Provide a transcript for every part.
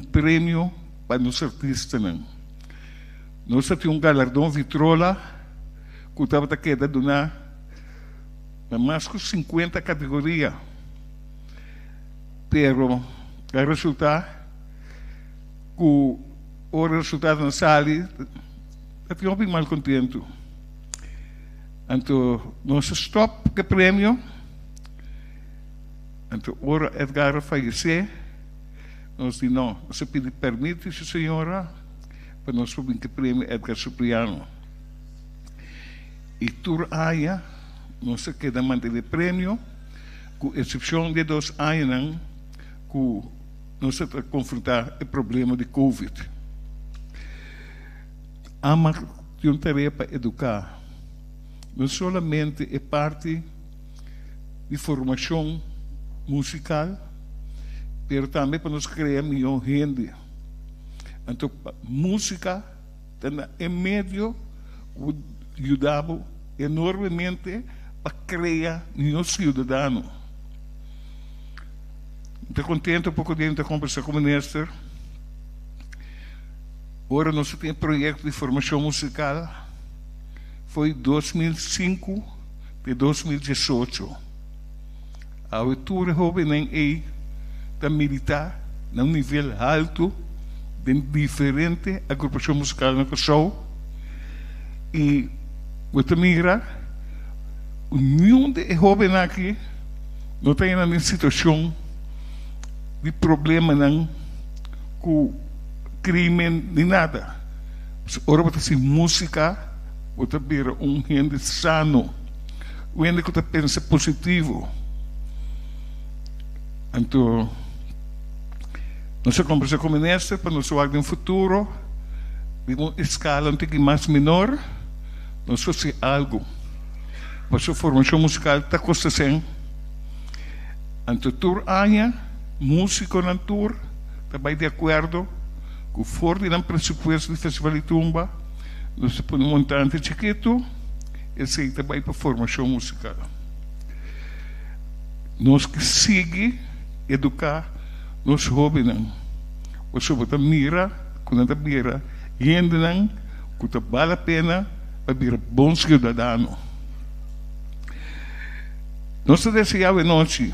prêmio para os artistas. Nós temos um galardão vitrola que estava a quedar donar mais que 50 categorias. Pero o resultado, o resultado não sai, eu estou bem mal contente. Então, nós stop o prêmio. Então, ora Edgar falecer, nós dizemos, não, você pede permite, senhora, para nós subir o prêmio Edgar Cipriano. E tur aia, nós queda manter o prêmio, com exceção de 2 anos, que nós estamos a confrontar o problema de Covid. A tem uma tarefa para educar. Não somente é parte de formação musical, mas também para nós criar melhor renda. Então, música é meio que ajudava enormemente para criar melhor cidadão. Estou contente um pouco de conversar com o ministro. Agora nós temos projeto de formação musical. Foi 2005 de 2018. A altura jovem aí da militar num nível alto de diferente agrupação musical na Kosovo. E você mira, nenhum de jovens aqui não tem uma situação de problema não com crime nem nada. Ora você música, você vira gente sano, gente que pensa positivo. Então, nós conversamos com o ministro para nós olhar no futuro, de uma escala um pouco mais menor, nós fazer algo. Para a sua formação musical está custando. Então, tour año, músico na tour, também de acordo com o forte no presupuesto do Festival de Tumba, nós põe um montante chiquito, esse aí também para a formação musical. Nós que seguimos educar nos jovens. Você vai mira, quando você mira, gente que vale a pena para ser bom cidadão. Nós desejamos noite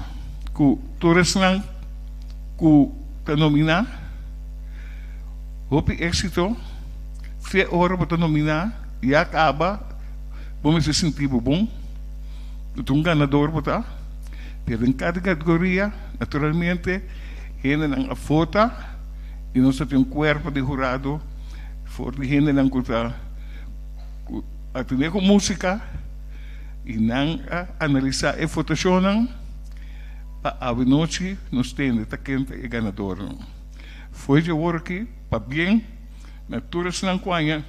que todos que te nominar, houve êxito, fez hora para te nominar e acaba, vamos se sentir bom, tu um ganador para estar. Pero em cada categoria, naturalmente, gente não vota e nós temos um corpo de jurado forte, gente não está atender com música e não analisar a votação para a noite nós temos quente e ganador. Foi de hora aqui, para bem, natura Sinanquanha,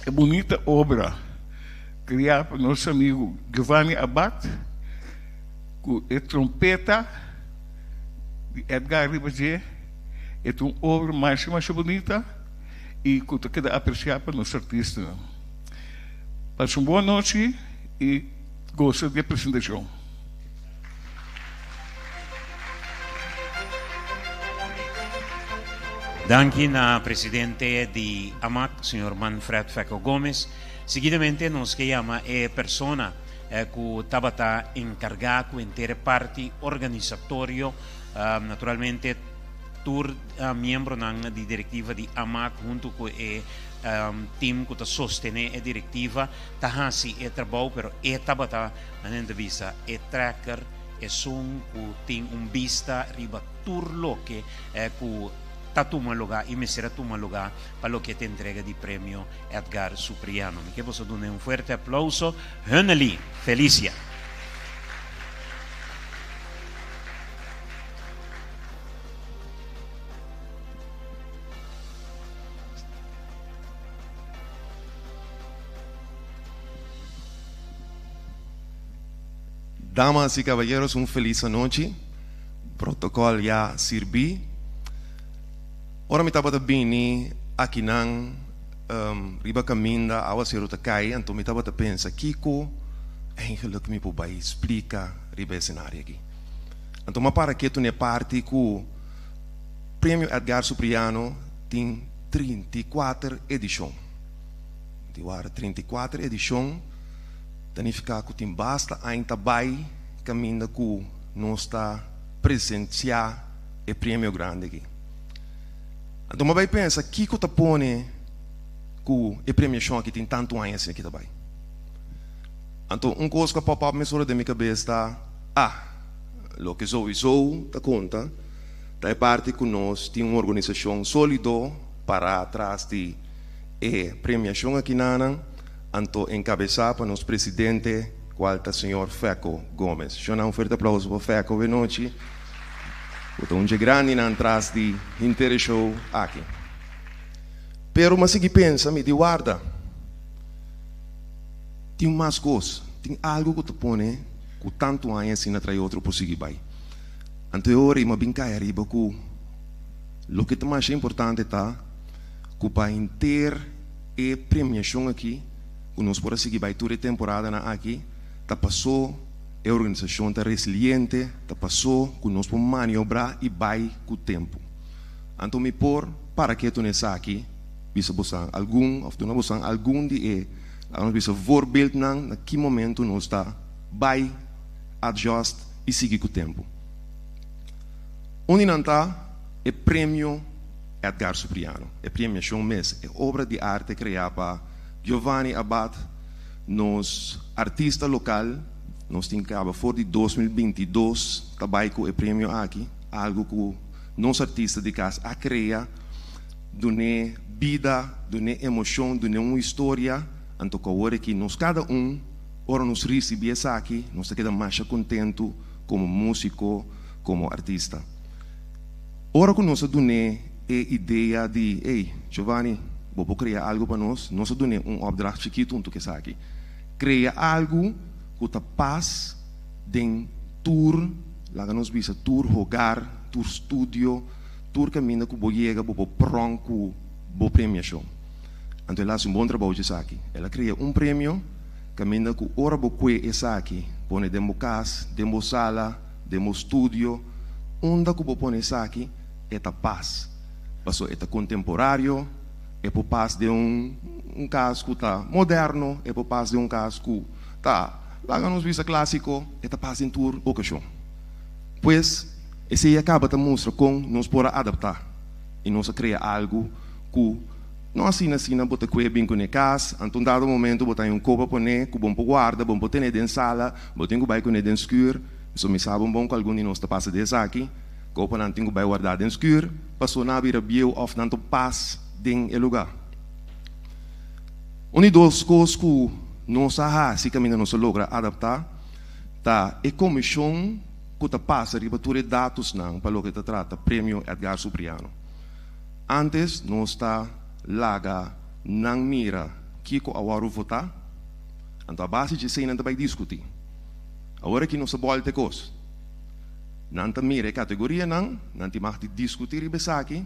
é bonita obra criada por nosso amigo Giovanni Abad, com a trompeta de Edgar Ribagier, é uma obra mais bonita e que queda apreciada para os artistas. Passe uma boa noite e gosto da apresentação. Danke na presidente de AMAC, Sr. Manfred Feco Gomes. Seguidamente nos chiama a persona que estava encarregado em ter parte organizatório, naturalmente tur membro di direttiva di AMAC junto com o team que sostene a direttiva tahasi e trabalho pero e tabata anenda vista e tracker e som que tem vista riba tur lo que tuma lugar e mesera tuma lugar para lo que te entrega di premio Edgar Cipriano. Mi che posso dare un forte applauso. Höneli, Felicia. Damas y caballeros, un feliz noche. Protocolo ya sirvi. Ora mi estava bem aqui nang riba caminda awa se ruta cai, então mi estava pensa Kiko eigenlijk me pode explicar riba cenário aqui. Então ma para que tu ne parte ku Prêmio Edgar Supriano tem 34 edições. Tem 34 edições. Significa que tem basta ainda vai caminho que nós está presenciar o prêmio grande aqui. Então, mas vai pensar, que está põe que o premiação aqui tem tanto anos assim aqui também. Então, coisa que pop-up me sobre da minha cabeça está, lo que sowieso da conta, da parte que nós temos uma organização sólida para trás de premiação aqui na então encabeçada por nosso presidente, qual é o senhor Feco Gomes. Eu um forte aplauso para Feco Benochi. Um grande atrás de interesse aqui. Pero mas se pensa, me diz, guarda, tem mais coisas, tem algo que te põe com tanto anos assim na trai outro por seguir vai. Então eu ori ma brincar arriba que o que é mais importante está que para ter a premiação aqui, que nós podemos seguir vai toda a temporada aqui, tá passou a organização está resiliente, tá passou que nós podemos maniobrar e vai com o tempo. Então me por para que tu nessa aqui bisa bosan algum of tu na bosan algum de nós bisa voorbeeld na que momento nós está vai adjust e seguir com o tempo. Onde não está é prêmio Edgar Supriano, é premiação mês, é obra de arte criada por Giovanni Abad, nos artista local, nós temos que for de 2022 também com o prêmio aqui, algo que nós artistas de casa a criar de vida, de emoção, de uma história, então agora que nós cada ora nos recebe essa aqui, nós queda mais contento como músico, como artista. Ora que nós dune a ideia de, ei, Giovanni, vou criar algo para nós dune opdracht chiquito que está aqui. Cria algo que te paz de tour, lá nós visa tour jogar, tour studio, tour caminho que vou chegar, vou pronto, vou premiação. Então ela faz bom trabalho isso aqui. Ela cria prêmio, caminho que ora vou cuidar isso aqui, põe demo casa, demo sala, demo studio, onde que vou pôr isso aqui é a paz. Passou é contemporâneo, é por paz de caso que está moderno, é por paz de caso que está lá nos visa clássico, é a paz em tour ocasião. Pois esse aí acaba de mostrar como nós podemos adaptar e nós criar algo que não assim bota coisa bem com a casa, então dado momento botar copa para né, que bom para guarda, bom para ter dentro sala, bom tem que vai com dentro escuro, isso me sabe bom que algum de nós está passa desse aqui. Copa não tem que vai guardar dentro escuro, passou na vira bio of não paz dentro lugar. Uma das coisas que nós se caminho nós logra adaptar, tá a comissão que está passa riba todos os dados não para o que trata prêmio Edgar Supriano. Antes nós está laga não mira que a hora votar, então a base de cena vai discutir. Agora que nós volta coisa. Não mira a categoria não te mais discutir e pensar aqui,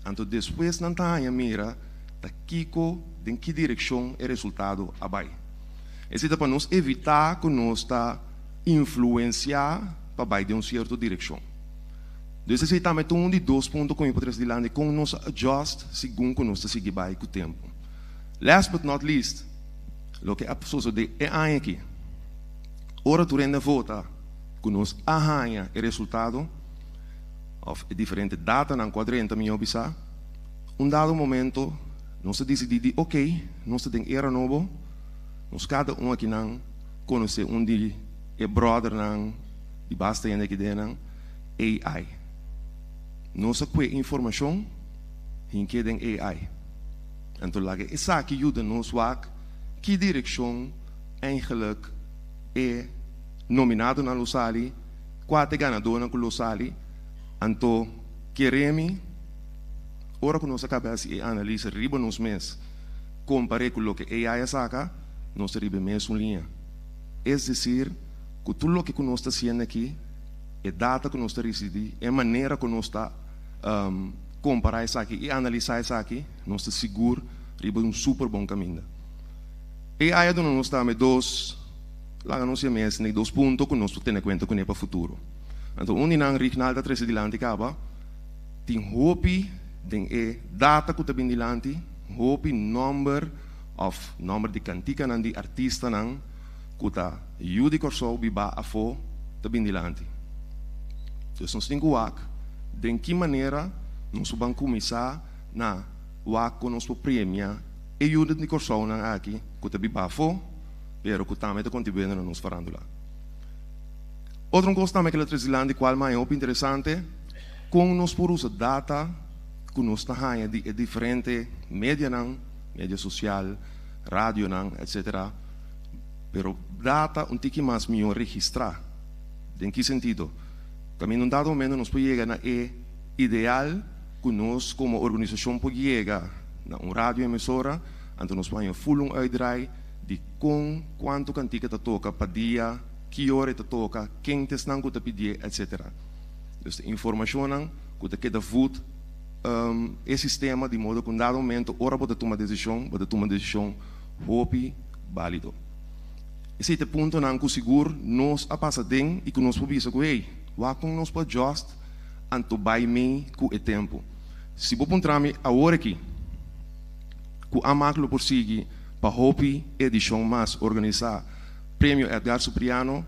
então depois não tá mira da Kiko em que direção é resultado abai. Esse é para nós evitar que nós está influenciar para vai de certa direção. Então esse também é de dois pontos que eu poderia dizer com nós adjust segundo que nós seguir vai com o tempo. Last but not least, o que é preciso de aqui. Ora tu rende vota que nós arranha o resultado, of diferente data na 40 mil bisa, dado momento nós decidimos, ok, nós temos era novo, nós cada aqui não conhece de brother não, de basta ainda aqui dentro, AI. Nós com informação, em que tem AI. Então lá que essa aqui ajuda nos a que direção eigenlijk é nominado na Lusali, quatro ganador na Lusali, então queremos, ora que nós acabamos de analisar riba nos meses, comparé com o que AI saca, nós riba mesmo linha. É dizer, que tudo o que nós está fazendo aqui, é data que nós está recebendo, é maneira que nós está comparar isso aqui e analisar isso aqui, nós está seguro, riba super bom caminho. AI nós está a dois lá não se mexe nem 2 pontos que nós temos em conta com ele para o futuro. Então, não regional da 13 de acaba Tem hopi, tem data que está dilanti, hopi number de cantica nan di artista nan, que está judi corso biba a fo, está dilanti. Então, nós temos que de que maneira nós vamos começar na wak com nosso prêmio e ajuda de corso nan aqui, que está biba a fo, pero que também está contribuindo na nossa farandula. Outra coisa também que ela traz de qual mais é interessante, com nós por usar data, que nós está de diferente mídia não, mídia social, rádio não, etc. Pero data um tique mais melhor registrar. Em que sentido? Também num dado momento nós podemos chegar na ideal que nós como organização podemos chegar na rádio emissora, então nós podemos full uitdraai de com quanto cantica te toca para dia, que hora te toca, quem te snang te pedir, etc. Dus de informação que te queda voet esse sistema de modo que em dado momento ora pode tomar decisão hopi válido. Esse é o ponto não que seguro nós a passa dentro e que nós podemos dizer que com nós pode just anto vai me com o tempo. Se vou pontrame a hora aqui que a máquina por seguir para hopi edição mais organizar prêmio Edgar Supriano,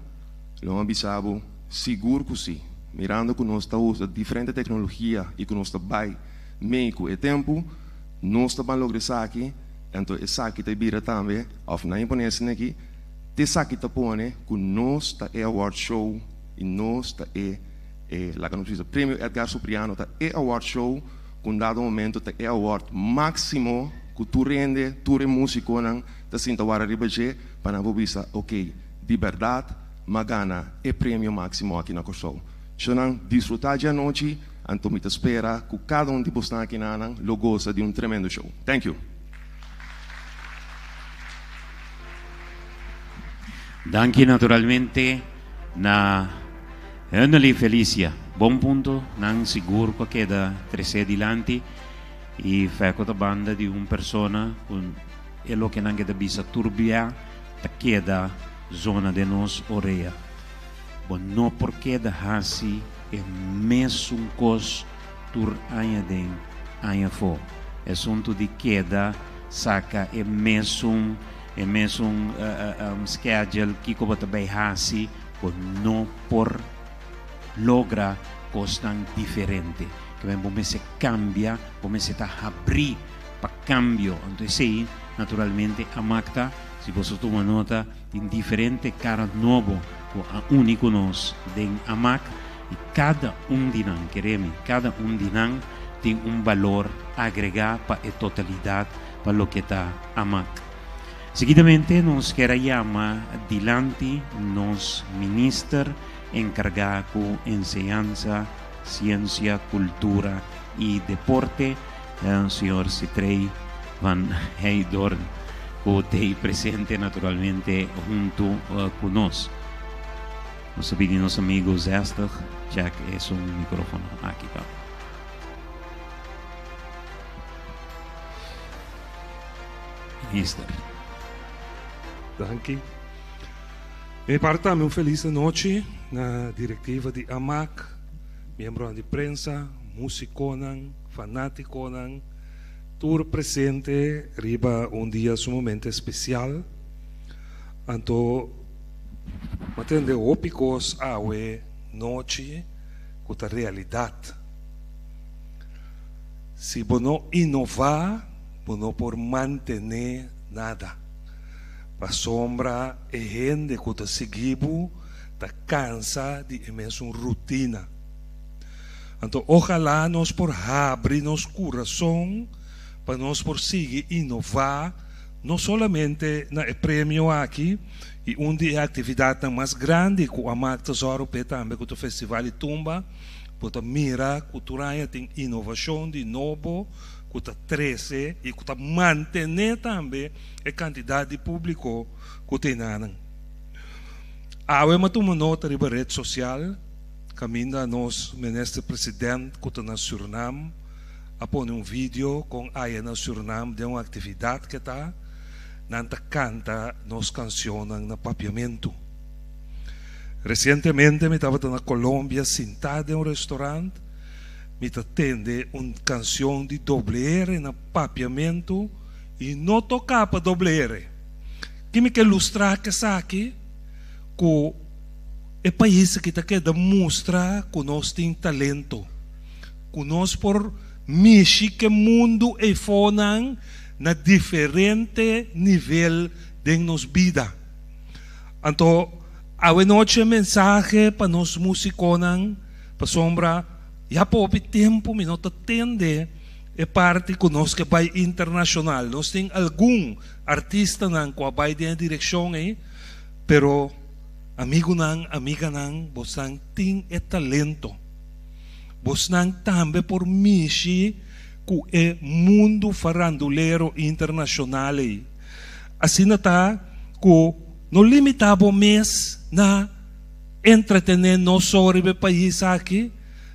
lo ambisabo seguro que sim. Mirando que nós estamos usando diferente tecnologia e que nós estamos meio com o tempo, nós estamos logrando aqui, então esse aqui está vira também, of na imponência aqui, esse aqui está pondo que nós está award show e nós está lá que nós dizemos prêmio Edgar Supriano está award show, com dado momento está award máximo que tu rende, tu é músico não, está sinta agora ribeje para não visa, ok, de verdade, magana é prêmio máximo aqui na Corsol. Então, desfrutar de a noite, então me espera que cada de vocês aqui lo goza de tremendo show. Thank you. Danke naturalmente na Anneli Felicia. Bom ponto, não seguro que queda 13 dilanti e feco da banda de persona con e lo que não queda bisa turbia ta queda zona de nos oreia. Bom, não porque da hasi é mesmo cos tur anha den anha fo. É assunto de queda saca é mesmo schedule que como também hasi bom não por logra costan diferente. Que bem bom se cambia, bom se tá abrir para cambio. Então sim, naturalmente a Magda, se você toma nota, tem diferente cara novo único nós den AMAC e cada de nós queremos, cada de nós tem valor agregado para a totalidade para o que está AMAC. Seguidamente nós queremos chamar dilante nos ministro encargado com enseñanza, ciência, cultura e deporte, o senhor Citrei Van Heydorn, que está presente naturalmente junto conosco. Nos pedimos amigos esta, já que é um microfone aqui. Tá? Minister. Danke. Me parte também feliz noite na diretiva de AMAC, membro de prensa, musiconan, fanáticonan, tur presente, riba dia sumamente especial. Anto matende ópicos awe noche com a realidade. Se bono inovar, bono por mantener nada. Pa sombra e gente que ta seguibu, ta cansa de imensa rotina. Então, ojalá nós por abrir nosso coração para nós por seguir inovar, não somente na prêmio aqui, e dia a atividade mais grande que a Magda Tesouro também com o Festival de Tumba, para mira cultura tem inovação de novo, que está 13 e que está manter também a quantidade de público que tem na. Awe matuma nota de rede social, caminha nos ministro presidente que está na Suriname, a pôr vídeo com a na Suriname de uma atividade que está, nanta canta nos canções na papiamento. Recentemente me estava na Colômbia sentado em restaurante me atende una canción de doble R en papiamento y no toca para doble R. Que me quer ilustrar que aqui que é país que quer demonstrar que nós temos talento, que nós por mexer que mundo é fonan na diferente nível de nos vida. Então, a noite mensagem para nós musiconan, para sombra, já por tempo me não atende é parte que nós que vai internacional. Nós tem algum artista nan que vai na direção aí, pero amigo nan, amiga nan, vos nan tem é talento. Vos nan também por mexer que é mundo farandulero internacional aí. Assim está que não limitava mês na entretener nós sobre o país aqui,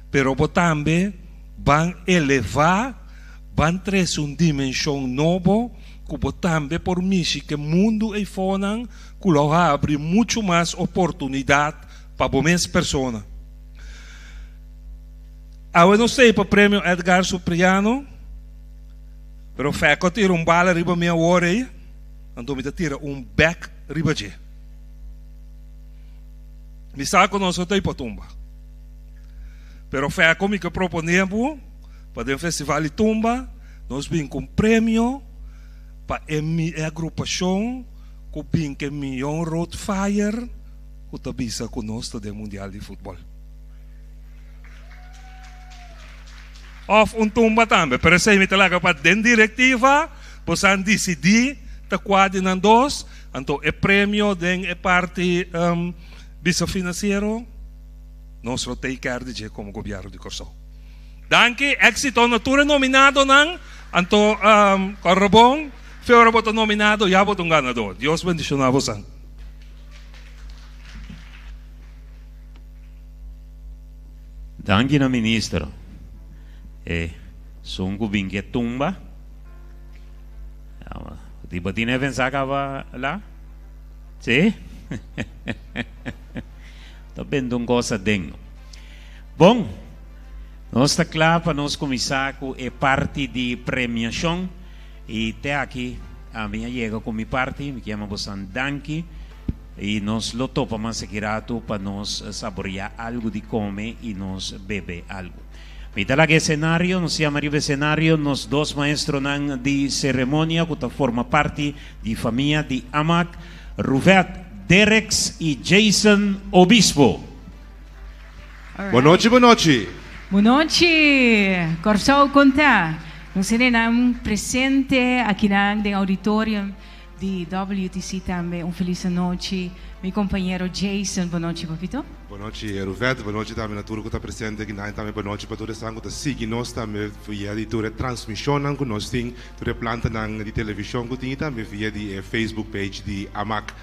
pero também van elevar, van trazer uma dimensão nova, que também por mim que o mundo é fonan, que lo abre muito mais oportunidade para as pessoas. Eu não sei para o prêmio Edgar Supriano, pero feco tira bala riba minha hora aí, então me tira back riba de. Me saco nós até para tumba. Pero feco me que proponemos para o festival de tumba, nós vimos com prêmio para a agrupação que vem que Million Road Fire, que também se conosco do Mundial de Futebol. Of tumba também, pero se me talaga para den diretiva, posan decidir ta quadri nan dos, então é prêmio den é parte bisa financeiro, nós take care de como governo de Corsão. Danke, éxito natura nominado nan, então Corrobon, fora boto nominado, já boto ganador. Deus bendicionar a você. Danke na ministro. Sungguh bingke tumba. Tiba-tiba pensar kava lá? Sim? Tô vendo uma coisa dentro. Bom, nós está claro para nós começar com a parte de premiação e até aqui a minha chega com minha parte, me chama Bosan Danke e nós lo topamos segurado para nós saborear algo de comer e nós beber algo. Mitad que escenario, nos llama arriba escenario, nos dos maestros de ceremonia que forma parte de familia de AMAC, Ruvet Derex y Jason Obispo. Right. Boa noite, boa noite. Boa noite, Corsão Conta. Nós seremos presente aqui no auditório de WTC também. Feliz noite, meu companheiro Jason. Boa noite, papito. Boa noite, Ruvet. Boa noite também na turma que está presente aqui. Também boa noite para todos os que estão seguindo nós também via de toda transmissão que nós temos, toda planta de televisão que temos também via de Facebook page de AMAC.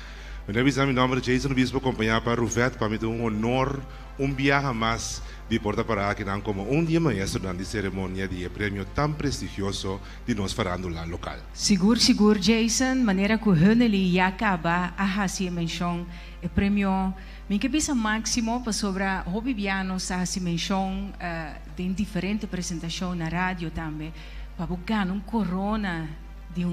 Meu nome é Jason Obispo, acompanhado para Ruvet, para mim é honor, viaje mais de porta para aqui como dia maestro de cerimônia de prêmio tão prestigioso de nós farándula local. Seguro, Jason, maneira que o Haneli já acaba a fazer menção o prêmio, me que bisa máximo para sobre hobby pianos a fazer menção de diferente apresentação na rádio também, para buscar corona de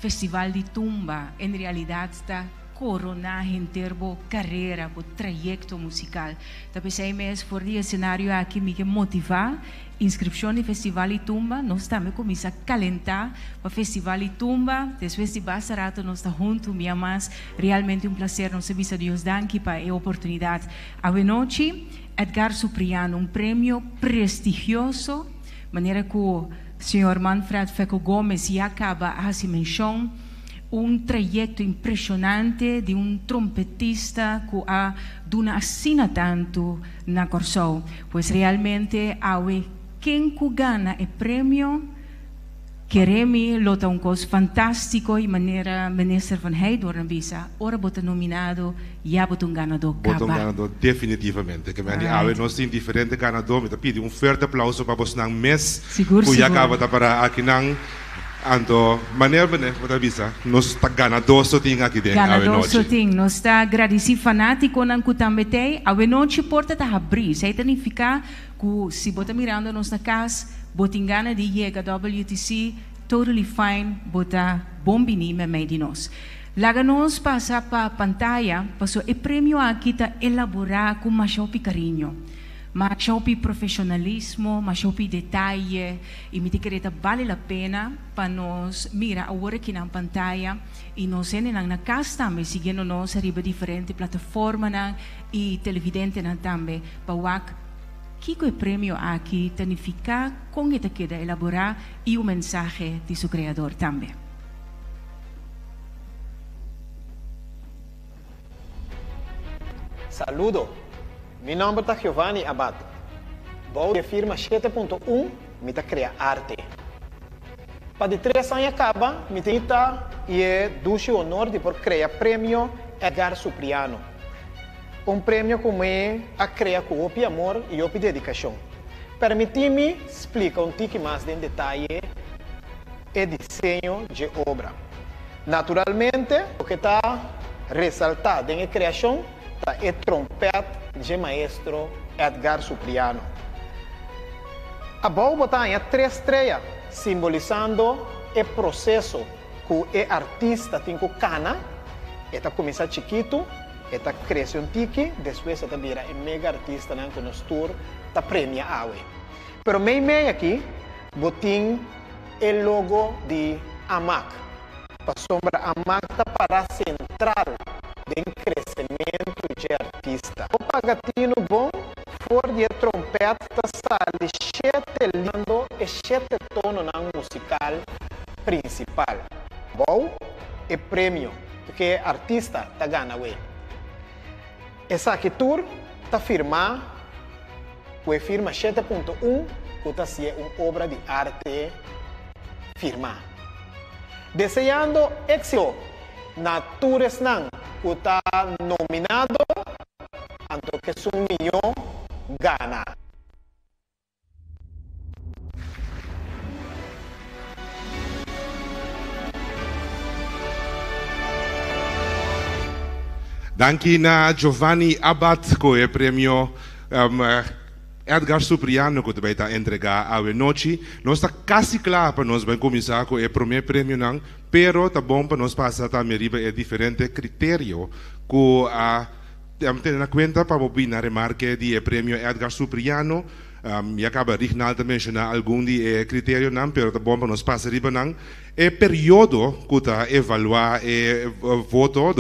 festival de tumba, em realidade está coronar em termo carreira, o trajecto musical. Também sei mesmo for de cenário aqui me que motivar inscrição de festival de tumba, nós também começa a calentar para festival de tumba, depois de bastante nós está junto, minha mas realmente prazer, nós serviço a Deus danke para a oportunidade. A noite Edgar Supriano, prêmio prestigioso, maneira que o senhor Manfred Feco Gomes já acaba a fazer menção. Trajecto impressionante de trompetista que ha duna assina tanto na Corsão, pois realmente quem gana o prêmio queremos lota coisa fantástico e maneira minister van Heidor na visa, ora bota nominado já bota ganador. Bota ganador definitivamente, que nós temos diferente ganador, me pedi forte aplauso para você nang mes, que já acaba para aqui nang Anto, maneira bene, vou avisar, nós está ganador só tem aqui dentro, Ganador só tem, nós está agradecido fanático não que também tem, a noite porta tá abrir, isso aí significa que se bota mirando nós na casa, bota engana de Yega WTC, totally fine, bota bombini me meio de nós. Laga nós passa para pantalla, passou o prêmio aqui tá elaborar com mais carinho. Mas chopi profissionalismo, mas chopi detalhe, e me dizer vale a pena para nós mirar agora aqui na pantalla e nós na casa também seguindo nós arriba diferentes plataformas e televidente também para o que o prêmio aqui significa com esta queda elaborar e o mensagem de seu criador também. Saludo. Mi nome é Giovanni Abad. Vou de firma 7.1, me cria arte. Para de 3 anos acaba, me tenta e é duche honor de por criar prêmio Edgar Supriano. Prêmio que me a criar com o amor e o dedicação. Permiti-me explicar pouco mais em detalhe o desenho de obra. Naturalmente, o que está ressaltado em criação é trompete de maestro Edgar Supriano. A boa botanha 3 estrelas, simbolizando o processo que o artista tem que cana, eta começa chiquito, eta cresce tiki, depois eta vira mega artista que nos tour, ta premia awe. Pero meio aqui, botin o logo de AMAC. Para sombra AMAC tá para central de crescimento de artista. O pagatino bom for de trompete sale 7 lindo e 7 tono na musical principal. Bom e prêmio porque artista tá ganha we. Essa aqui tour tá firma com a firma 7.1 que tá se uma obra de arte firma. Desejando éxito na tours nang que está nominado, anto que es un millón gana. Danke na Giovanni Abad com o prêmio Edgar Supriano que vai estar entregar a noite. Nós está quase claro para nós vamos começar com o primeiro prêmio não, pero tá bom para nós passar também riba é diferente critério que ter na conta para opinar remarque de prêmio Edgar Supriano. E acaba Rinaldo de mencionar algum de critério não, pero tá bom para nós passar riba não. É período que tá evaluar voto,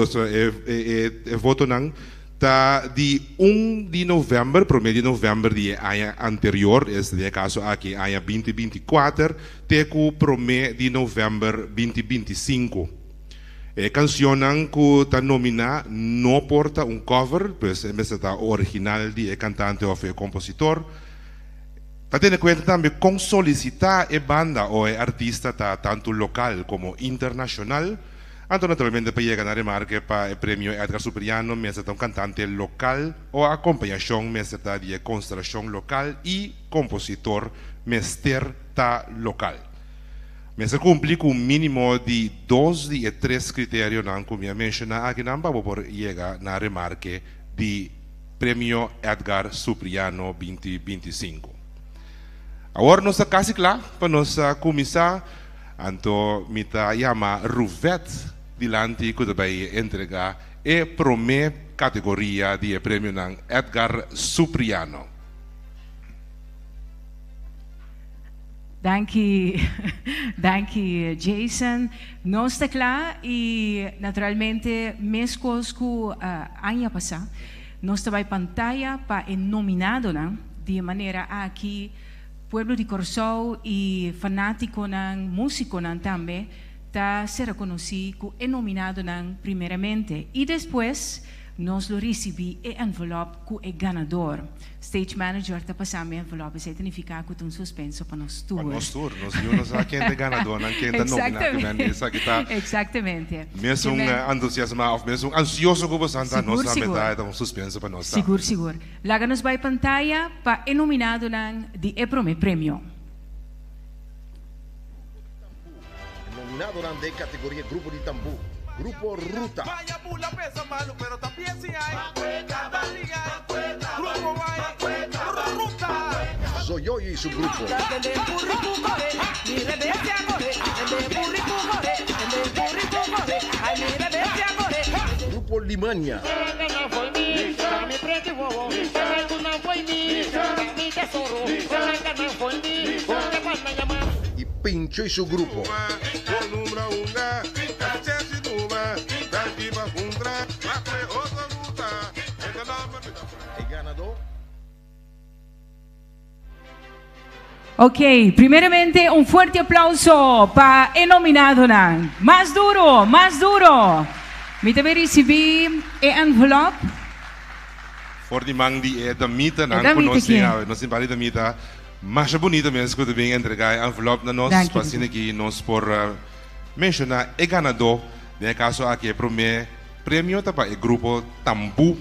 voto não. Tá de 1 de novembro, promedio de novembro de ano anterior, este caso aqui, ano 2024, até o promedio de novembro 2025. Canção que está nominada não porta cover, pois está original de cantante ou compositor. Está tendo em conta também com solicitar a banda ou artista tá tanto local como internacional. Anto naturalmente para llegar a remarque para el premio Edgar Supriano, me está un cantante local o acompañación, me está de constelación local y compositor mester ta local. Me se cumplir con un mínimo de 2 de 3 criterios que me menciona aquí para poder llegar a remarque de premio Edgar Supriano 2025. Ahora nos está casi claro para nos comenzar. Anto me llama Ruvet dilante que vai entregar a primeira categoria de prêmio ng Edgar Supriano. Danke, danke Jason. Nós está claro e naturalmente mesmo que ano passado nós estava pantalla para o nominado de maneira aqui Pueblo de Corsou e fanático ng músico também está ser reconocido e nominado primeiramente e depois nós lo recebi e envelope que é ganador. Stage manager está passando o envelope, isso significa que tem suspenso para nós tour. Para nós tour, nós não sabemos quem é ganador, quem é nominado. Exatamente. Mesmo entusiasmado, mesmo ansioso que você está, nós sabemos que está suspenso para nós. Seguro. Laga nos vai pantalla para o nominado de primeiro prêmio. nominado de categoría Grupo de Tambú, Grupo Ruta. Vaya mula pesa malo, pero también si hay. Grupo Ruta. Zoyoyo y su grupo. Grupo Limania. Y Pincho y su grupo. El ganador. Ok, primeramente un fuerte aplauso para el nominado. Más duro, más duro. Me debe recibir el envelope. Voor die man die é da mita, não da conhece, mita nós simpática da mita, mas é bonita mesmo que vem entregar a envelope na nós, passando aqui nós por mencionar o ganador, nesse caso aqui é o primeiro prêmio para o grupo Tambú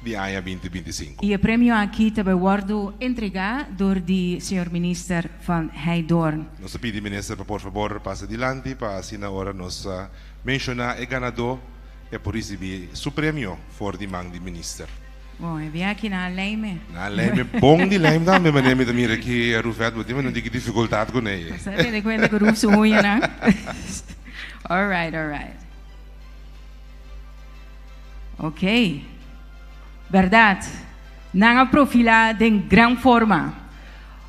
de ano 2025. E o prêmio aqui também guardo entregar do senhor ministro Van Heijdoorn. Nós pedimos ministro para por favor passe adiante para assim na hora nós mencionar o ganador e por receber o prêmio for die man die minister. Bom, eu vim aqui na Leime. Na Leime, bom de Leime também, mas nem me dá mira aqui a Rufet, mas não tem dificuldade com ele. Sabe de quando que o Ruf se unha, né? All right. Ok. Verdade. Não aprofila de gran forma.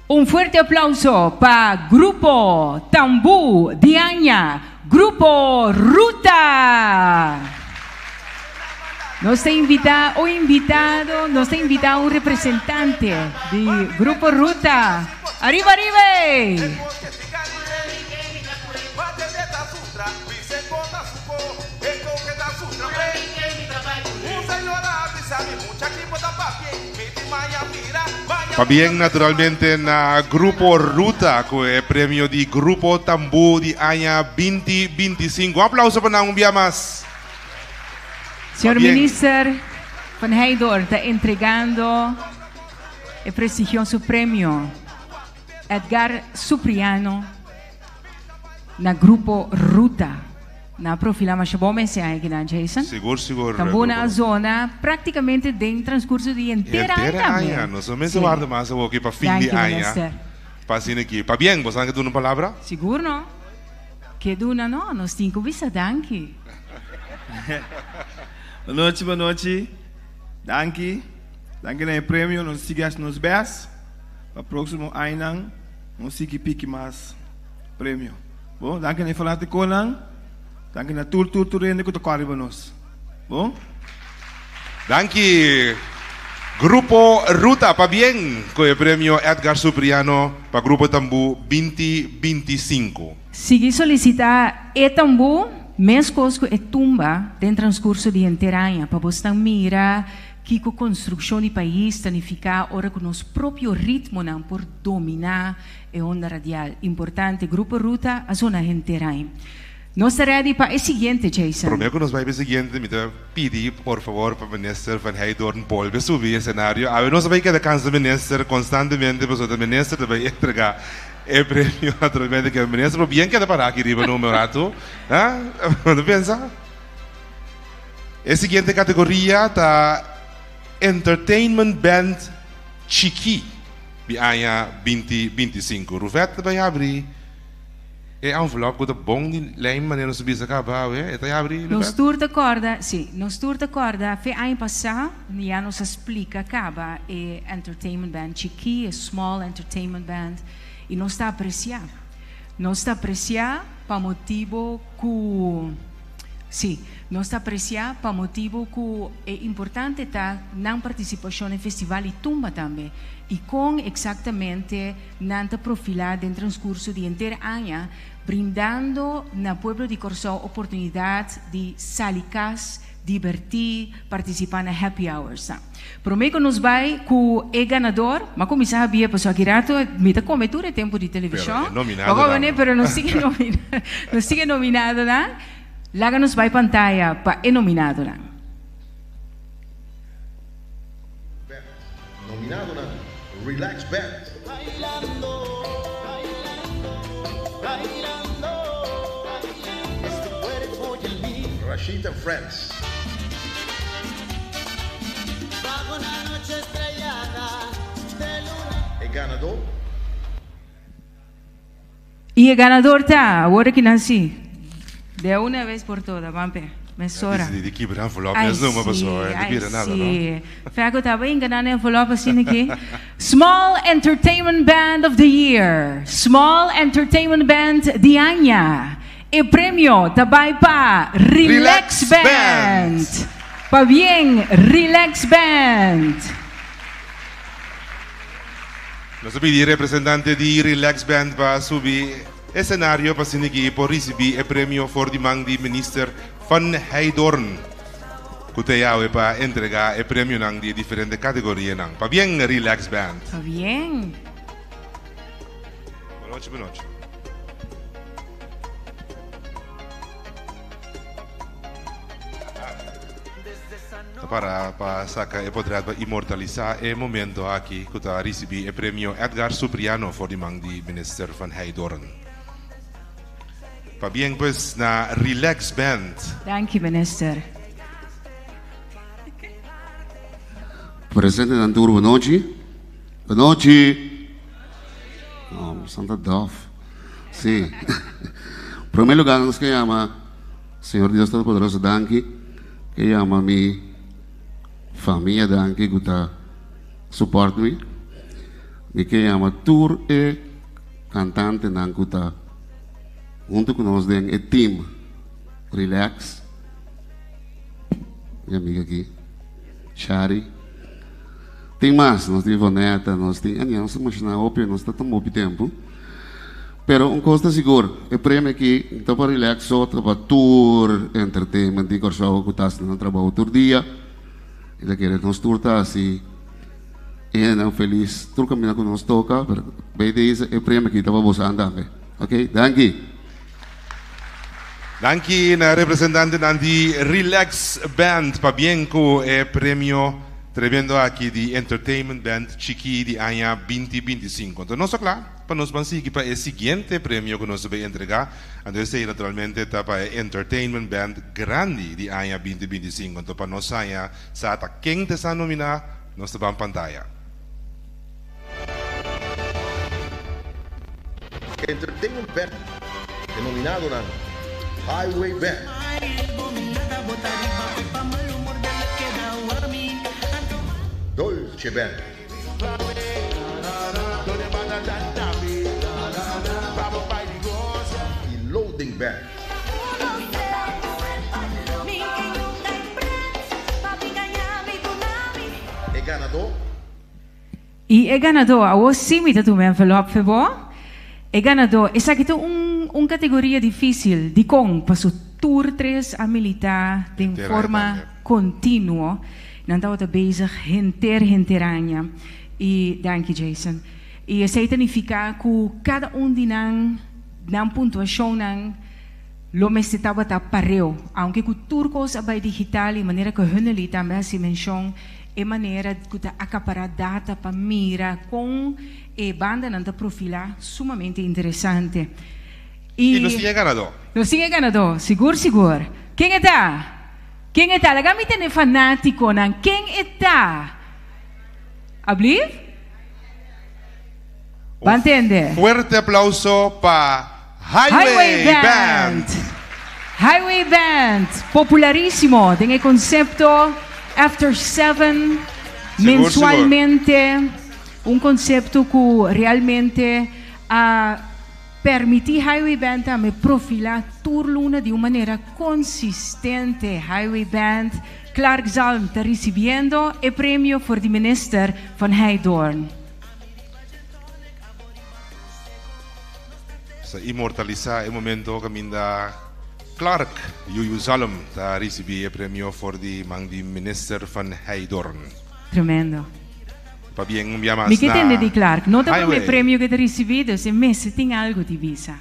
Um forte aplauso para Grupo Tambú de Anha, Grupo Ruta. Nos tem invitado un representante de Grupo Ruta. Arriba, arriba! Bien, naturalmente, na Grupo Ruta, con el premio de Grupo Tambú de año 2025. Un aplauso para un día más. Senhor Ministro Van Heijdoorn está entregando el prestigioso premio Edgar Supriano na Grupo Ruta. Na profila mais bom mês aqui na Jason. Seguro. Também na zona praticamente dentro do transcurso de inteira ano. Nós somos guarda mais aqui para fim de ano. Passando aqui. Para bem, você quer dar uma palavra? Seguro não? Que duna não? Nós temos que visa danke. Boa noite. Danke no prêmio, nós sigamos nos best. Para o próximo ano, nós sigamos pique mais prêmio. Bom, danke no falar de Conan. Danke na tur rende que tu corre para nós. Bom? Danke. Grupo Ruta, para bem, com o prêmio Edgar Supriano para Grupo Tambú 2025. Segui solicitar e Tambú, mesmo e tumba, dentro do transcurso de inteira para você mirar que a construção do país significa ora com nosso próprio ritmo não por dominar a onda radial. Importante, Grupo Ruta, a zona inteira. Nós estamos ready para o seguinte, Jason. Prometo que nós vamos para o seguinte, me pedir, por favor, para o ministro Van Heijdoorn volver a subir o cenário. A ver, nós vamos quedar cansados do ministro constantemente, porque o ministro vai entregar o prêmio naturalmente que o ministro, mas bem queda para aqui arriba no meu rato. Não pensa? A seguinte categoria está Entertainment Band Chiqui, de ano 2025. Rufet vai abrir. É envelope com o bom de lema, maneira de subir essa capa, é tá abrir. Nos tour de corda, sim, nos tour de corda, foi ano passado, já nos explica acaba é entertainment band Chiqui, é small entertainment band, e nós está apreciar para motivo que é importante tá na participação no festival e tumba também. E com exatamente nanta profilar dentro do transcurso de inteira ano, brindando na pueblo de Corsó oportunidade de salicas, divertir, participar na happy hours. Prometo nos vai com o ganador, mas como já sabia, pessoal, aqui rato, me dá cometura tempo de televisão. Pero não sigue nominado, né? Lá nos vai pantalla para o nominado, né? Nominado, né? Relax Band. Bailando, bailando, bailando, bailando. Rashid and Friends. El ganador. Y el ganador está, ahora que nací, de una vez por todas, vampe, me sobra. Die keeper envelop, dat is nog maar zo, de bieren nada, no? Fago estaba enganando envelope assim aqui. Small Entertainment Band of the Year, Small Entertainment Band de Aña. El premio tabay pa Relax Band. Pa bien, Relax Band. Nós pedimos representante de Relax Band para subir escenario para sinigi por recibir el premio voor die man die minister van Heidorn. Kutayao para entregar el premio nang di diferentes categorieën nang. Pa bien Relax Band. Pa bien. Buenas noches. Para sacar e poder imortalizar el momento aqui que está recebi el premio Edgar Supriano voor die man die minister van Heidorn. Pa bien pues na Relax Band. Dank je, minister. Presente dan tour, boa noite. Boa noite. Oh, Santa Dove. Sim. Em primeiro lugar, nos que chama Senhor Deus Todo-Poderoso, danke. Que chama mi família, danke, que está suporte me. E que chama tour e cantante, danke, que está junto conosco em e team Relax. Minha amiga aqui, Shari. Tem mais, nós temos Voneta, nós temos, não se imagina, óbvio, nós estamos muito tempo. Pero um costa seguro, o prêmio aqui, então para Relax, só para tour, entertainment, e corso que está no trabalho todo dia. Ele quer nos tour tá assim, e não feliz, tour caminha com nós toca, pero bem disso, o prêmio aqui estava você andando, ok? Danke. Danke na representante de Relax Band, pa bien ko el premio tremendo aqui de Entertainment Band Chiqui de año 2025. Então, nós claro, para nós vamos seguir para o seguinte premio que nós vamos entregar. Entonces, naturalmente, está para el Entertainment Band Grande de año 2025. Então, para nós, sa quem te está nominado, nós estamos en pantalla. Entertainment Band, denominado na Highway Band. Dolce Band. Y Loading Band. El ganador. Y el ganador, a vos sí me tu me envelope, favor. El ganador, esa que es una categoría difícil, de con, para su tour 3 a militar de forma continua. Dan estamos bezig, hinteranya. E dank je, Jason. E isso significa que cada die nan pontuação lo necessitava tá pareu. Aunque que turcos abai digital e maneira que huneli também se menção e maneira que tá acaparar data para mira com e banda nanta profila sumamente interessante. E lo sigue ganador. Lo sigue ganador, seguro. Quem está? Quem está? Lagami tene fanático nan. Quem está? Abliv? ¿Va a entender? Fuerte aplauso para Highway Band. Highway Band, popularísimo. Tiene el concepto After 7 mensualmente. Un concepto que realmente permitir Highway Band a me profilar turluna de una manera consistente. Highway Band, Clark Zalm está recibiendo el premio por el minister van Heidorn. Inmortalizar el momento que minda Clark Juju Zalm está recibiendo el premio por el minister van Heidorn. Tremendo. Pa bien más. Mi que tende di Clark, nota come premio che ti ricevuto, se messe tem algo di visa.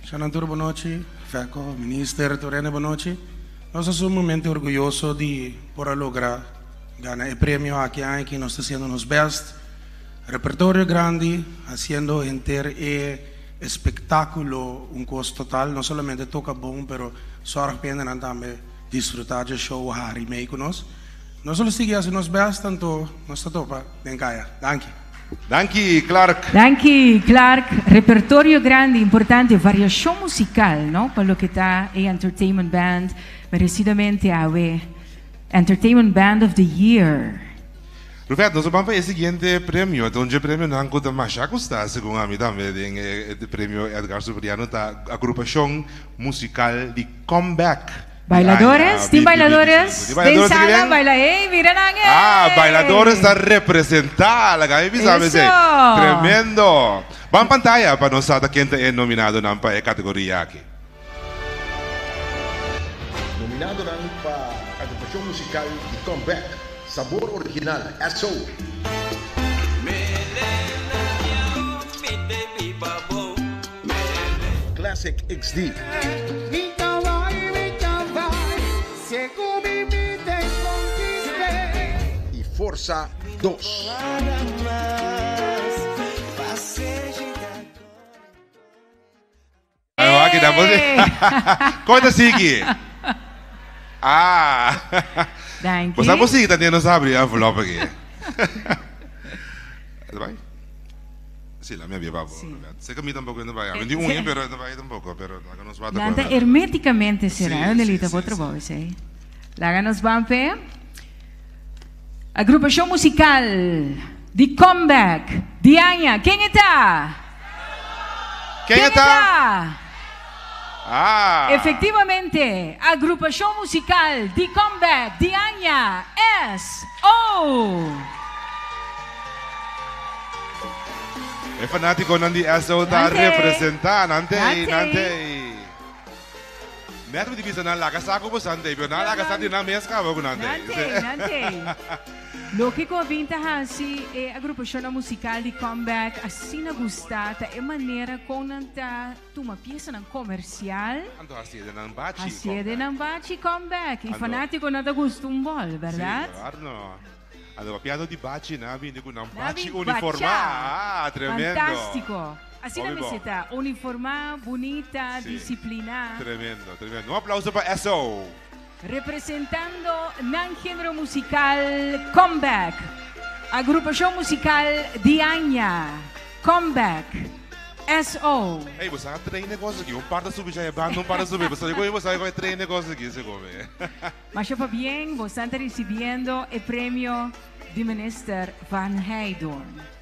Senador, boa noite. Feco, ministro Torene, boa noite. Nós somos muito orgulhosos de por lograr ganhar o prêmio aqui que nós estamos sendo nos best repertório grande, haciendo enter espectáculo, un costo total, no solamente toca bom, pero zorg pena também disfrutar de show Harry mee con nos. Nós só seguimos nos best tanto nós topa den kaya. Danke. Danke, Clark. Danke, Clark. Repertorio grande, importante, variación musical, ¿no? Para lo que está en Entertainment Band, merecidamente a Entertainment Band of the Year. Perfeito, nós vamos para o seguinte prêmio. Então, o prêmio não conta mais já custa, segundo a mim também, o prêmio Edgar Supriano da agrupação musical de Comeback. Bailadores, team bailadores, de sala, baila, mira nangue. Bailadores está representada, tremendo. Vamos pantalla para nós saber quem é nominado para a categoria aqui. Nominado para a agrupação musical de Comeback, sabor original, SO. Classic XD. Y Forza 2. Aqui dá Conta sigue. Danke. Você música também não sabe a envelope aqui. Vai? Sì, la mia via va. Se che mi tampoco non vai. Quindi un però non vai tampoco, però la nos va. Nanta herméticamente será, Nelita, por otro voz, Láganos Vampe. Agrupación musical de Comeback de Aña. ¿Quién está? ¿Quién está? Efectivamente, agrupación musical de Comeback de Aña es è fanatico Nandi SO da rappresentare Nante. Metro di vista nella casa come sante, però nella casa di una mesca con Nante. Lo que convinta assim é a agrupação musical de Comeback assim na gustata é maneira com anta uma peça na comercial. Anto assim de não bate. Assim de não bate Comeback. E fanático nada gusta bol, verdade? Sì, guarda. Allora, piano di baci, nabi, con un baci uniformado. Tremendo. Fantástico. Assim na meseta, uniformada, bonita, disciplinada. Tremendo, tremendo. Un applauso para SO. Representando el género musical Comeback, agrupación musical de Aña, Comeback, SO. Hey, você há três negócios aqui. Para subir já é bom, não para subir. Você vai três negócios aqui, você come. Mas para bien, você está recebendo o prêmio de minister Van Heydorn.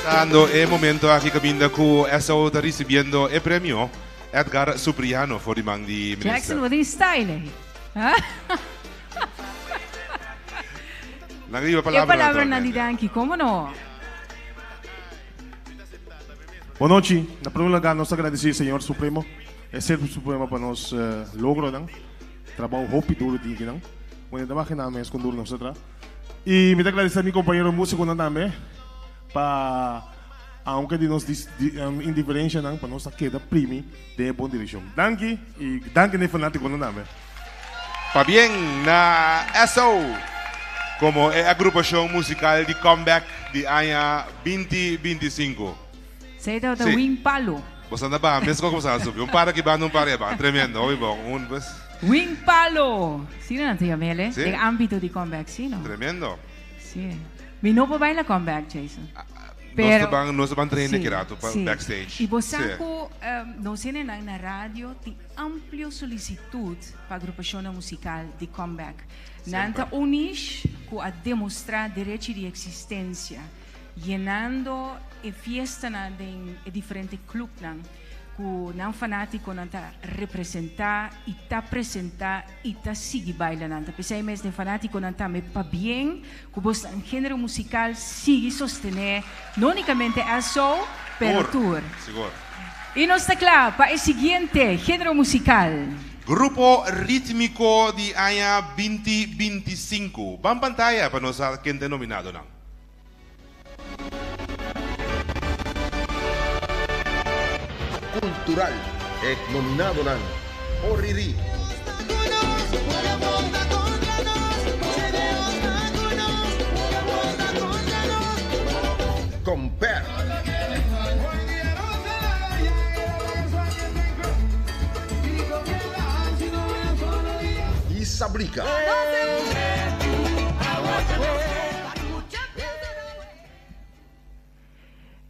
Dando el momento aquí caminda con SO está recibiendo el premio Edgar Supriano for the man di minister. Jackson, what is style? La viva palabra Nandi Danke, ¿cómo no? Boa noite. Na primeiro lugar, nós agradecemos ao Senhor Supremo. É sempre supremo para nós logro, não? Trabalho rápido duro de aqui, não? Quando eu trabalho na com duro, não se trata. E me agradecer a meu companheiro músico também. Para aunque de nos indiferencia para nos queda primi de boa direção. Danke e danke ne fanático não dame. Pa bien na SO como a agrupação musical de Comeback de año 2025. Sei da Wing Palo. Você anda bem, mesmo como você subiu. Para que ba não para ba, tremendo, oi bom, pues. Wing Palo. Sim, não tem amele. No âmbito de Comeback, sim, não. Tremendo. Sim. Mi no può baila Comeback, Jason. Pero nós vamos treinar kirato para backstage. E você nós temos na rádio de amplia solicitud para a agrupação musical de Comeback. Nanta unis com a demonstrar direito de existência, llenando a fiesta em diferentes clubes. Que não fanático não tá representar e tá apresentar e tá seguir bailando. Pensei mesmo de fanático não tá me para bem que o gênero musical sigue sostener não unicamente a show, pero tour. Seguro. E nós está claro para o seguinte gênero musical. Grupo Rítmico de año 2025. Van pantalla para nos quien denominado nang. Cultural, nominado ng Oriri. Compare. Isablica.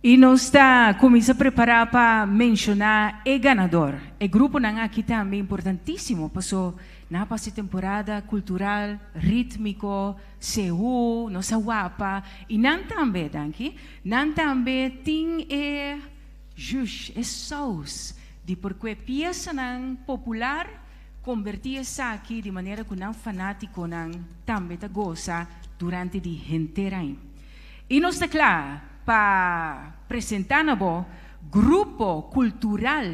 E nós está começando a preparar para mencionar o ganador. O grupo não aqui também importantíssimo, passou na passada temporada cultural, rítmico, CU, nossa guapa, e não também, danke, não também tem sauce de porque peça não popular convertir essa aqui de maneira que não fanático não também tá goza durante o inteiro ano. E nós está claro para apresentar o grupo cultural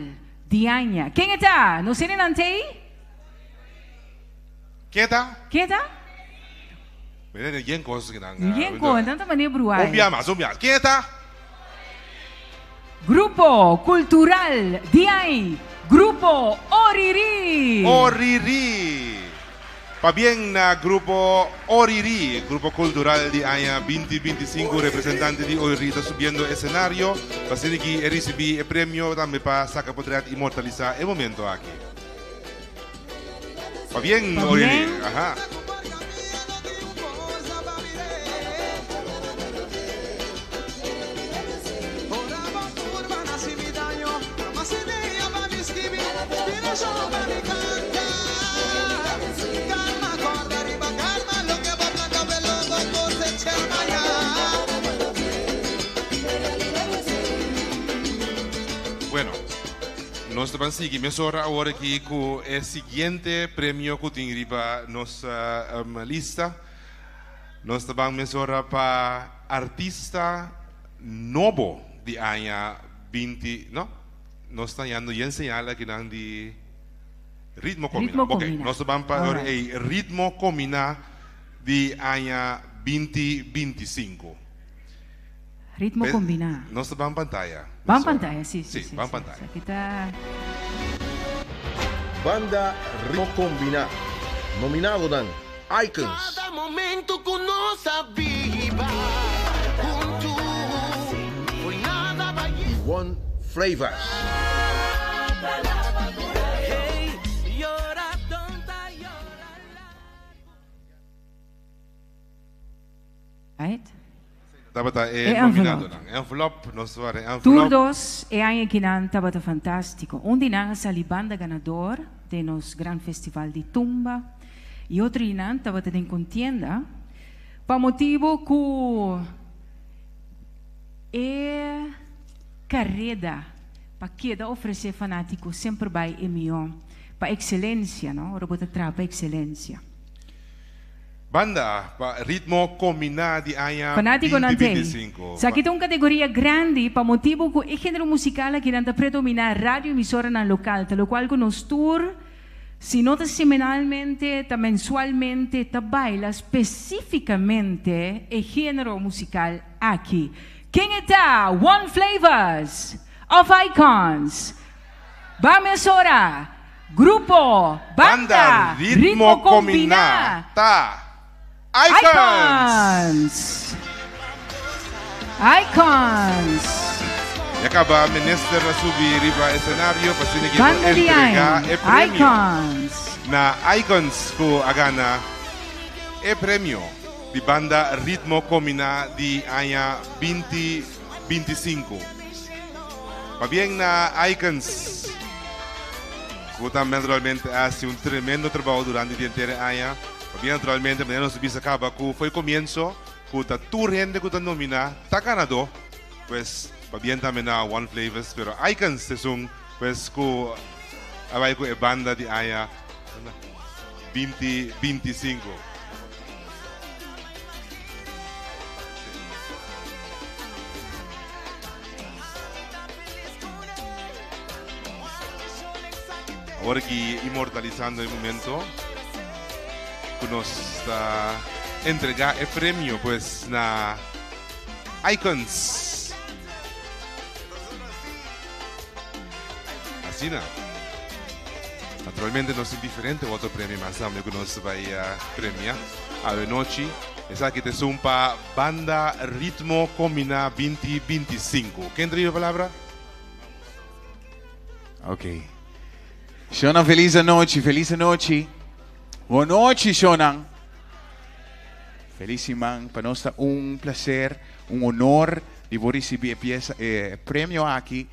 de Anha. Quem está? Não sei nem aí? Quem está? Quem está? Ninguém gosta que não. Ninguém gosta, não maneira bruai. Quem está? Grupo cultural de Anha. Grupo Oriri. Oriri. Pa bien na grupo Oriri, grupo cultural de año 2025, representante de Oriri está subiendo escenario, para que recibir el premio también para sacar poder inmortalizar el momento aquí. Pa bien Oriri, ajá. Bueno, nós vamos seguir ahora aquí con el siguiente premio que tiene nuestra lista. Nós vamos para artista novo de año 20, ¿no? Nós estamos yendo y enseñarle que dan de ritmo combina. Ok, nós vamos para el ritmo combina de año 2025. Ritmo combinado. Nós vamos pantalla. Vamos pantalla, sí. Vamos pantalla. Aquí está. Banda Ritmo Combina, nominado ng Icons. Cada momento que nos aviva junto foi nada vai One Flavors. Right? Tabata nominado lang. Envelope, nós vamos envelope. Tour 2 é ano que não estava fantástico. Onde não é a banda ganador de nos Gran Festival de Tumba e outro ano estava em contienda para motivo que é carreira para que oferecer fanático sempre vai melhor para excelência, não? Robota para excelência. Banda pa ritmo combinado de año Fanático 2025. Sa aqui tem uma categoria grande para motivo que o gênero musical que não predomina rádio emissora na local, tal qual que nos tour, se não semanalmente, está mensualmente, está baila especificamente o gênero musical aqui. Quem está? One Flavors of Icons. Vamos agora. Grupo Banda Ritmo Combinado. Tá. Icons! E acaba a ministra a subir riba escenario para seguir entregar o prêmio. Icons! Na Icons ko agana o prêmio de banda Ritmo Combinado de año 2025. Pa bien na Icons, que também naturalmente hace un tremendo trabalho durante o inteiro ano. Bien, naturalmente, mañana nos visa acaba que fue el comienzo, que está tu gente que está nominada, está ganado, pues, bien también a One Flavors, pero Icons es un, pues, que hay que banda de año 2025. Ahora que inmortalizando el momento, que nos está entregar el premio, pues, na Icons. Así, ¿no? Naturalmente no es indiferente otro premio más amplio que nos va a premiar a la noche. Esa que te sumpa Banda Ritmo Combina 2025. ¿Quién trae la palabra? Ok. Shonan, feliz noche, feliz noche. Boa noche, Shonan. Felicidades, para nós é prazer, honor de receber prêmio aqui.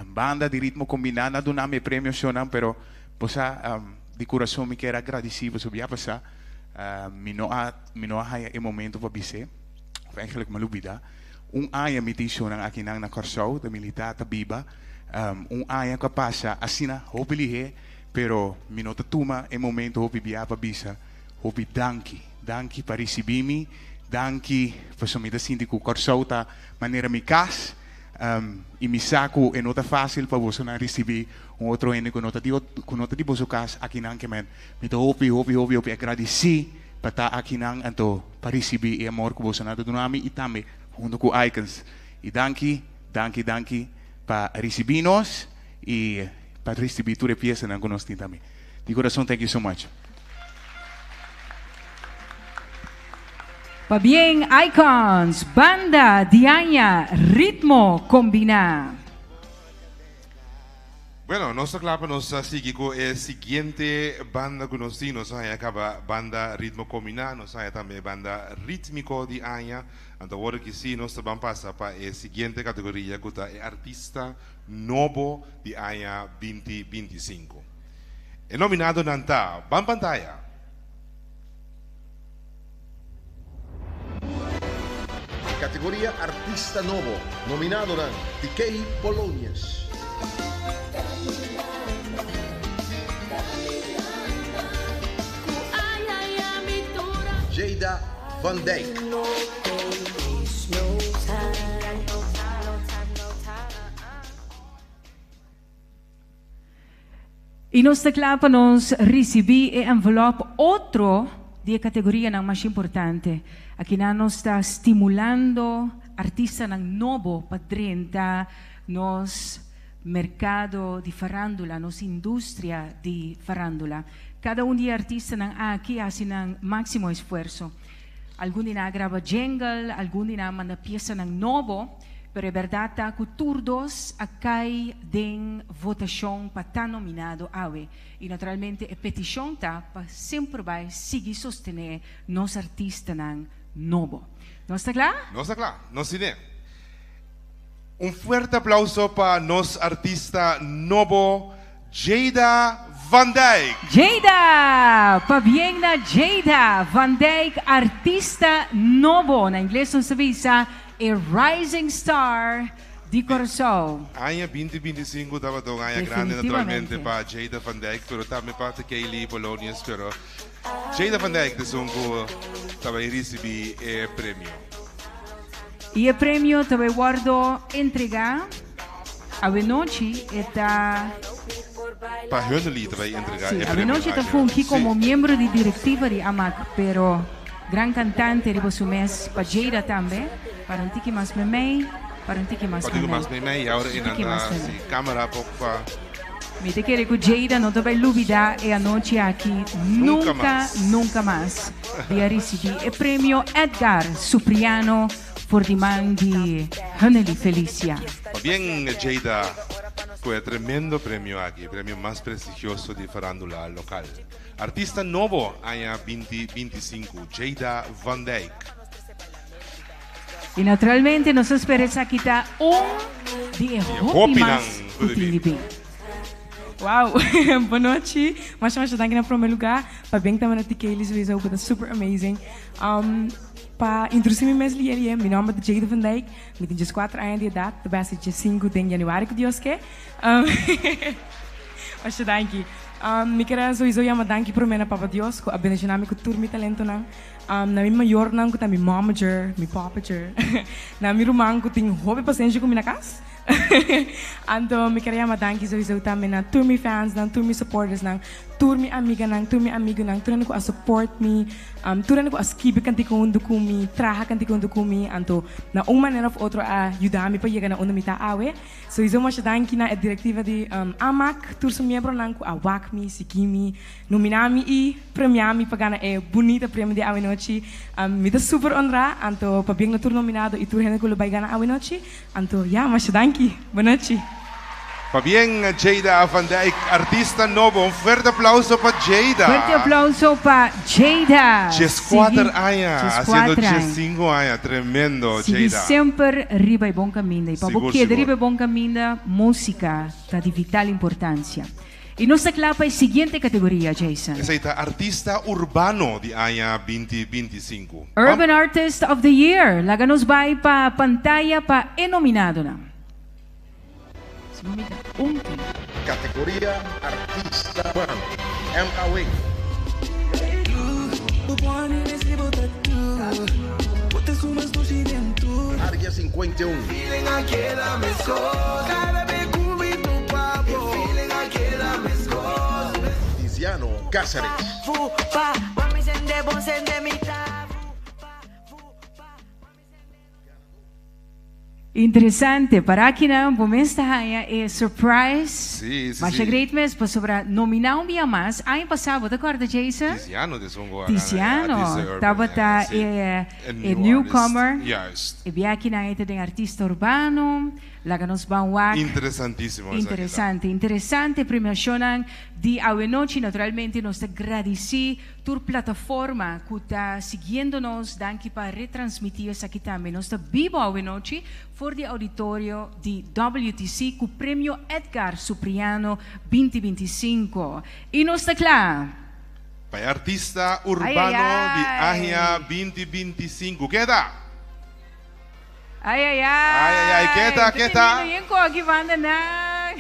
Banda de ritmo combinada do nome prêmio Shonan, pero de coração me quero agradecer por subir a passar. Me não há momento para dizer, eigenlijk malubida. Ano me tem Shonan aqui na Corsau, da militar da Biba. Ano que passa assim, hopefully, pero me não toma momento para biar para bisa. Hopi danki para receber-me, danki para somente assim de que o Corsau tá maneira me cas. E me saco é nota fácil para você não receber outro ano com nota de você casa aqui não que me tô hopi agradecer para estar aqui não então para receber o amor que você não do nome e também junto com Icons e danki para receber nós e para receber toda a peça não conosco também de coração, thank you so much. Pa bien, Icons, Banda Diaña, Ritmo Combina. Bueno, nuestra clave nos sigue con el siguiente banda que nos acaba banda Ritmo Combina, nos hay también banda rítmico de año. Entonces, que sí, nos vamos a pasar para la siguiente categoría que es artista nuevo de año 2025. El nominado Nanta, van pantalla. Categoría Artista Novo, nominado ng TK Polonius, Jada Van Dijk, E nós teclamos receber o envelope outro de categoria não mais importante. Aqui nós está estimulando artistas novo para dentro nos mercado de farándula, nos indústria de farándula. Cada de artistas aqui faz máximo esforço. Algum grava jingle, algum manda peça novo, pero é verdade que todos acai de votação para estar nominado awe. E naturalmente a petição tá para sempre vai seguir sostener nos artistas novo. ¿No está claro? No está claro, no tiene. Un fuerte aplauso para nos artista novo Jada Van Dijk. Jada, pa bien na Jada Van Dijk, artista novo. Na inglês não se avisa, rising star de Corsau. Año 2025 estaba todo año grande naturalmente para Jada Van Dijk, pero también para Kaylee Polonius, pero Jada Van Dijk de Zongo estaba a recibir el premio. E o prêmio também guardo entregar a noite está para Höneli também entregar sí, el premio. A noite está aqui como membro de diretiva de AMAC, pero gran cantante de su mes para Jada também, para um tique mais memei, para um tique mais memei, e agora em anda câmera pouco para me te quero que Jada não te vai olvidar e a noite aqui nunca mais de receber o prêmio Edgar Supriano por demanda de Höneli Felicia. Bien, Jada, fue tremendo premio aquí, el premio más prestigioso de farándula local. Artista nuevo, año 2025, Jada Van Dijk. E naturalmente nós esperamos aqui está de Hopi mais utilizado. Wow, boa noite. Mas dank na primeiro lugar. Para bem também na TK eles viram que super amazing. Para introduzir-me mais ali, meu nome é Jada Van Dijk. Eu tenho 4 anos de idade. Eu vou ser 5 de januário que Deus quer. Mas dank. Me quero sowieso chamar dank para mim Papa Deus, que abençoe me com todo meu talento na minha maior não que tá minha momager, minha papager. Na minha irmã que tem hobby paciência com minha casa. Anto, mi queria madanki sowieso também na tour mi fans, na tour mi supporters, na tour mi amiga, na tour mi amigo, na tour ko a support mi, tour ko a skibe kanti ko undo kumi, traha kanti ko undo kumi, anto na maneira of outro a ayudar mi pa llegar na undo mi ta awe. Sowieso mas danki na a directiva de AMAC, tour so membro na ko a wakmi, sikimi, nominami e premiami pagana e bonita prêmio de awe nochi. Mi da super honra, anto pa bem na tour nominado e tour ko lubay gana awe nochi, anto ja, mas danki. Boa noite. Pa bien, Jada Van Dijk, artista novo. Un fuerte aplauso para Jada. Fuerte aplauso para Jada. 14 años, haciendo 15 5 años. Tremendo, Sigue Jada. sempre riba e bom caminho. E para Seguro, porque de seguro. riba e bom caminho, música está de vital importância. E nossa clapa é a seguinte categoria, Jason. Esa es artista urbano de año 2025. Urban Artist of the Year. Laga nos vai para pantalla para nominado na. Categoría Artista Urbano. MAW. Área 51. Tiziano Cáceres. Interessante, para aqui na momento é surprise. Sí, sí, Mas sí. é great mesmo para sobre nominar um dia mais. Ano passado, de acordo, Jason? Tiziano de Songo. Tiziano, estava tá é newcomer. Yes. E bem aqui na ente de artista urbano, lá nos banwak. Interessantíssimo. esa Interessante, interessante premiação de Awenochi. Naturalmente, nós agradecemos por plataforma que está seguindo-nos, danke para retransmitir isso aqui também. Nós estamos vivo Awenochi for the auditório de WTC com o prêmio Edgar Supriano 2025. E nós estamos lá. Para artista urbano Ay, ay, ay. de año 2025. ¿Qué tal? Ai, ai, ai. Ai, ai, ¿qué tal? Menino, ko aqui banda na.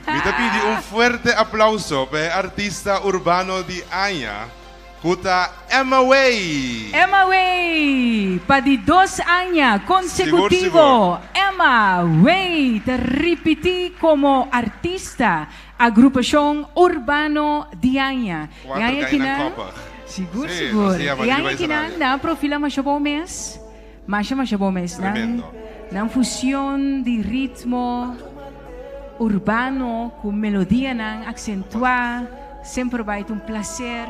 Me te pidi un fuerte aplauso para artista urbano de año, Kuta Emma Way. Emma Way, para de 2 anos consecutivos, Seguro. Emma Way te repeti como artista agrupação urbano de Anha. Quatro caem na Copa. Seguro, Sí, seguro. no se llama E Diva Anha que Israel. na profila mais bom mês, mais bom mês, Tremendo. na fusão de ritmo urbano com melodia não acentuar, sempre vai ter prazer.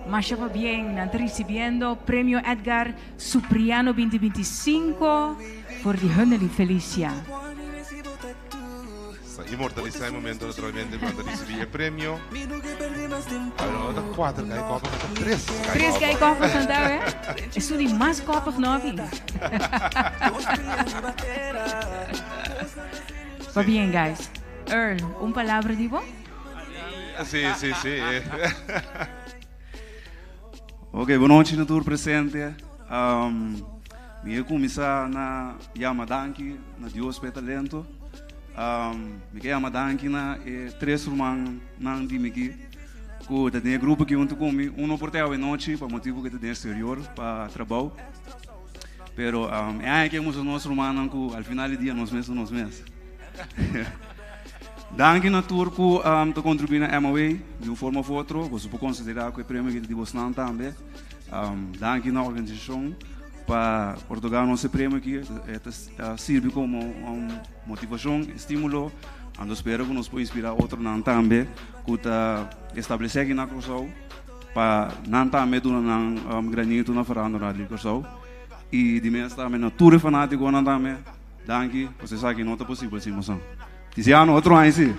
Mas va bien, están recibiendo premio Edgar Supriano 2025 por de Huneli Felicia. Inmortalizar el momento naturalmente cuando recibí el premio. Ahora no 4 cae copas, 3. 3 que hay copas, ¿sabes? Es una de más copas novas. Va bien, guys. Earl, ¿un palabra digo? Sí, sí, sí. Ok, boa noite, tour presente. Me começar na Yamadanki, na Dios Pe Talento. Me Yamadanki na 3 irmãos na Timiki. Que tem grupo que junto comigo, por ter a noite, para motivo que tem exterior, para trabalho. Pero é que nós nossos irmãos que ao final do dia nós mesmos. Danke na tour que te contribui na MAW de uma forma ou outra, você pode considerar que o prêmio que te devocionam também. Danke na organização para otorgar nosso prêmio aqui, serve como uma motivação, estímulo, e espero que nos possa inspirar outro não também, que tá estabelecer aqui na Corsão, para não também do um granito na faranda na Corsão, e de mês também na tour fanático não também. Danke, você sabe que não é possível essa emoção. Tiziano, outro ano sim.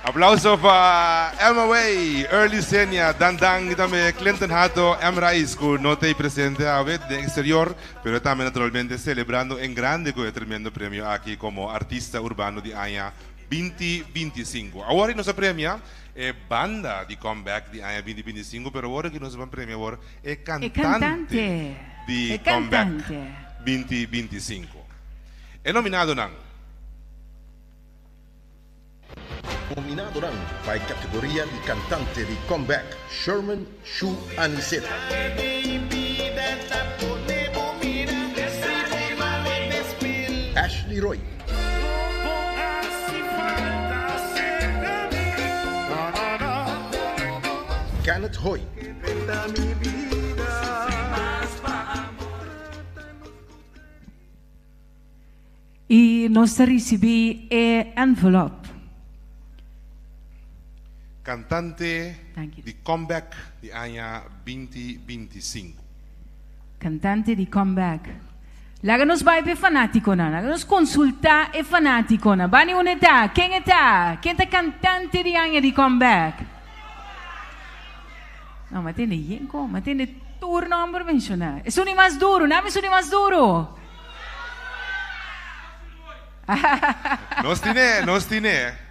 Aplauso para Emma Way, Early Senia, Dandang y también Clinton Hato, Emrais, que no te presente a ver de exterior, pero también naturalmente celebrando en grande con el tremendo premio aquí como artista urbano de año 2025. Ahora nos premia banda de comeback de año 2025, pero ahora que nos van a premiar ahora es cantante de comeback 2025. Es nominado Nang. Nominado para la categoría de cantante de comeback, Sherman Shu Aniceta. Ashley Roy. Kenneth Hoy. E nós recebemos envelope. Cantante di comeback di año 2025. Cantante di comeback. Laga nos vai per fanatico na, laga nos consulta e fanatico na. Bani un'età, quem età? Quem è cantante di anno di comeback? No, ma tiene yenko, ma tiene turno per menzionare. E sono mais duro, nami sono mais duro. Nostine.